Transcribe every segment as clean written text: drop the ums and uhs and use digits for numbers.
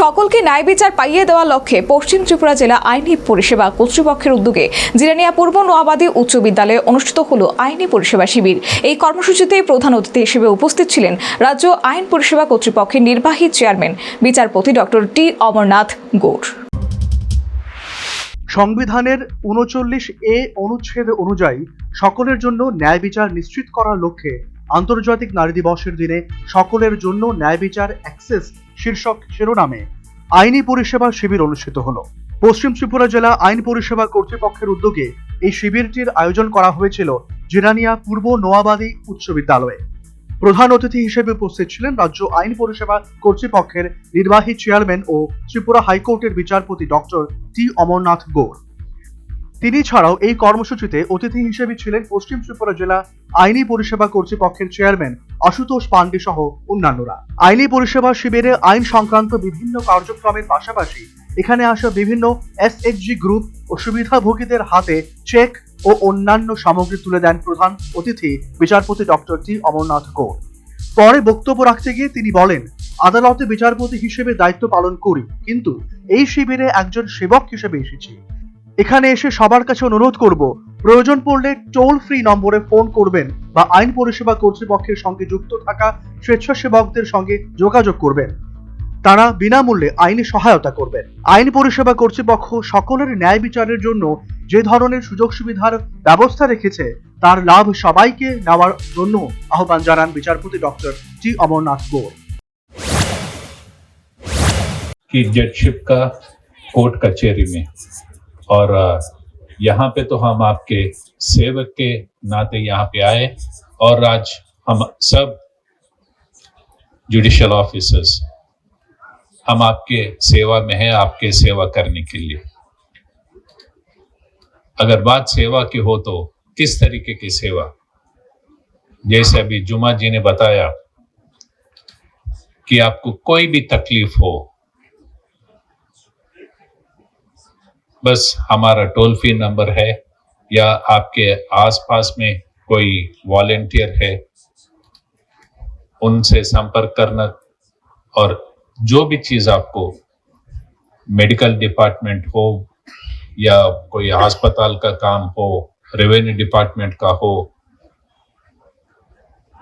সকলকে ন্যায় বিচার পাইয়ে দেওয়ার লক্ষ্যে পশ্চিম ত্রিপুরা জেলা আইনি পরিষেবা কর্তৃপক্ষের উদ্যোগে জিরানিয়া পূর্ব নোয়াবাদী উচ্চ বিদ্যালয়ে অনুষ্ঠিত হল আইনি পরিষেবা শিবির। এই কর্মসূচিতে প্রধান অতিথি হিসেবে উপস্থিত ছিলেন রাজ্য আইন পরিষেবা কর্তৃপক্ষের নির্বাহী চেয়ারম্যান বিচারপতি ডক্টর টি অমরনাথ গৌড়। সংবিধানের ৩৯A অনুচ্ছেদ অনুযায়ী সকলের জন্য ন্যায় বিচার নিশ্চিত করার লক্ষ্যে আন্তর্জাতিক নারী দিবসের দিনে সকলের জন্য ন্যায় বিচার অ্যাক্সেস শীর্ষক শিরোনামে আইনি পরিষেবা শিবির অনুষ্ঠিত হলো। পশ্চিম ত্রিপুরা জেলা আইন পরিষেবা কর্তৃপক্ষের উদ্যোগে এই শিবিরটির আয়োজন করা হয়েছিল জিরানিয়া পূর্ব নোয়াবাদী উচ্চ বিদ্যালয়ে। প্রধান অতিথি হিসেবে উপস্থিত ছিলেন রাজ্য আইন পরিষেবা কর্তৃপক্ষের নির্বাহী চেয়ারম্যান ও ত্রিপুরা হাইকোর্টের বিচারপতি ডক্টর টি অমরনাথ গৌড়। তিনি ছাড়াও এই কর্মসূচিতে অতিথি হিসেবে ছিলেন পশ্চিম ত্রিপুরা জেলা আইনি পরিষেবা কর্তৃপক্ষের চেয়ারম্যান আশুতোষ পান্ডে সহ অন্যান্যরা। আইনি পরিষেবা শিবিরে আইন সংক্রান্ত বিভিন্ন কার্যক্রমের পাশাপাশি এখানে আসা বিভিন্ন SHG গ্রুপ ও সুবিধাভোগীদের হাতে চেক ও অন্যান্য সামগ্রী তুলে দেন প্রধান অতিথি বিচারপতি ডক্টর টি অমরনাথ গৌড়। পরে বক্তব্য রাখতে গিয়ে তিনি বলেন, আদালতে বিচারপতি হিসেবে দায়িত্ব পালন করি, কিন্তু এই শিবিরে একজন সেবক হিসেবে এসেছি। এখানে এসে সবার কাছে অনুরোধ করব, প্রয়োজন পড়লে টোল ফ্রি নম্বরে ফোন করবেন বা আইন পরিষেবা কর্তৃপক্ষের সঙ্গে যুক্ত থাকা স্বেচ্ছাসেবকদের সঙ্গে যোগাযোগ করবেন। তারা বিনামূল্যে আইনি সহায়তা করবেন। আইন পরিষেবা কর্তৃপক্ষ সকলের ন্যায় বিচারের জন্য যে ধরনের সুযোগ সুবিধার ব্যবস্থা রেখেছে তার লাভ সবাইকে নেওয়ার জন্য আহ্বান জানান বিচারপতি ডক্টর টি অমরনাথ গৌড়। कि जजशिप का कोर्ट कचहरी में और यहाँ पे तो हम आपके सेवक के नाते यहाँ पे आए और आज हम सब जुडिशियल ऑफिसर्स हम आपके सेवा में हैं, आपके सेवा करने के लिए। अगर बात सेवा की हो तो किस तरीके की सेवा, जैसे अभी जुमा जी ने बताया कि आपको कोई भी तकलीफ हो, बस हमारा टोल फ्री नंबर है या आपके आसपास में कोई वॉलेंटियर है, उनसे संपर्क करना और जो भी चीज आपको मेडिकल डिपार्टमेंट हो या कोई अस्पताल का काम हो, रेवेन्यू डिपार्टमेंट का हो,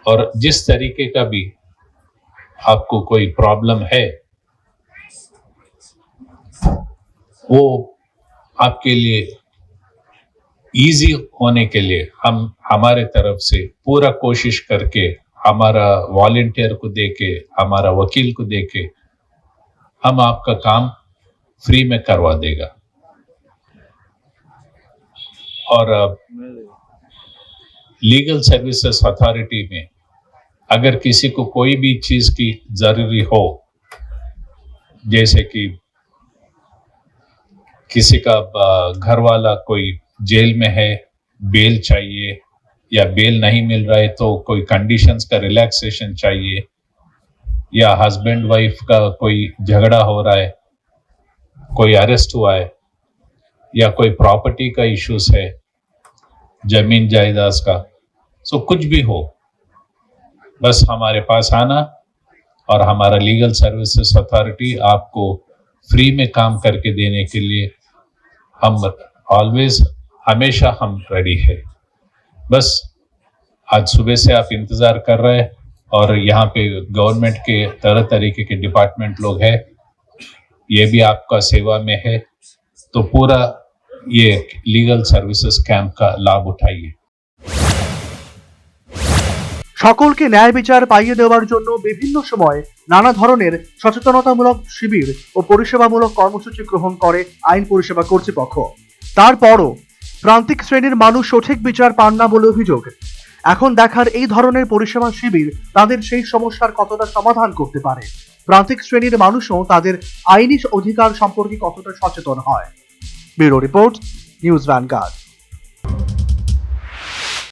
और जिस तरीके का भी आपको कोई प्रॉब्लम है वो आपके लिए इजी होने के लिए हम हमारे तरफ से पूरा कोशिश करके हमारा वॉलेंटियर को देके, हमारा वकील को देके हम आपका काम फ्री में करवा देगा। और लीगल सर्विसेज अथॉरिटी में अगर किसी को कोई भी चीज की जरूरी हो, जैसे कि किसी का घर वाला कोई जेल में है, बेल चाहिए या बेल नहीं मिल रहा है तो कोई कंडीशंस का रिलैक्सेशन चाहिए, या हस्बैंड वाइफ का कोई झगड़ा हो रहा है, कोई अरेस्ट हुआ है, या कोई प्रॉपर्टी का इश्यूज है, जमीन जायदाद का, सो कुछ भी हो, बस हमारे पास आना और हमारा लीगल सर्विसेज अथॉरिटी आपको फ्री में काम करके देने के लिए हम ऑलवेज हमेशा हम रेडी है। बस आज सुबह से आप इंतजार कर रहे हैं और यहाँ पे गवर्नमेंट के तरह तरीके के डिपार्टमेंट लोग हैं, ये भी आपका सेवा में है, तो पूरा ये लीगल सर्विसेज कैंप का लाभ उठाइए। সকলকে ন্যায় বিচার পাইয়ে দেওয়ার জন্য বিভিন্ন সময় নানা ধরনের সচেতনতামূলক শিবির ও পরিষেবামূলক কর্মসূচি গ্রহণ করে আইন পরিষেবা কর্তৃপক্ষ। তারপরও প্রান্তিক শ্রেণীর মানুষ সঠিক বিচার পান না বলে অভিযোগ। এখন দেখার এই ধরনের পরিষেবা শিবির তাদের সেই সমস্যার কতটা সমাধান করতে পারে, প্রান্তিক শ্রেণীর মানুষও তাদের আইনি অধিকার সম্পর্কে কতটা সচেতন হয়। Bureau report, news vanguard.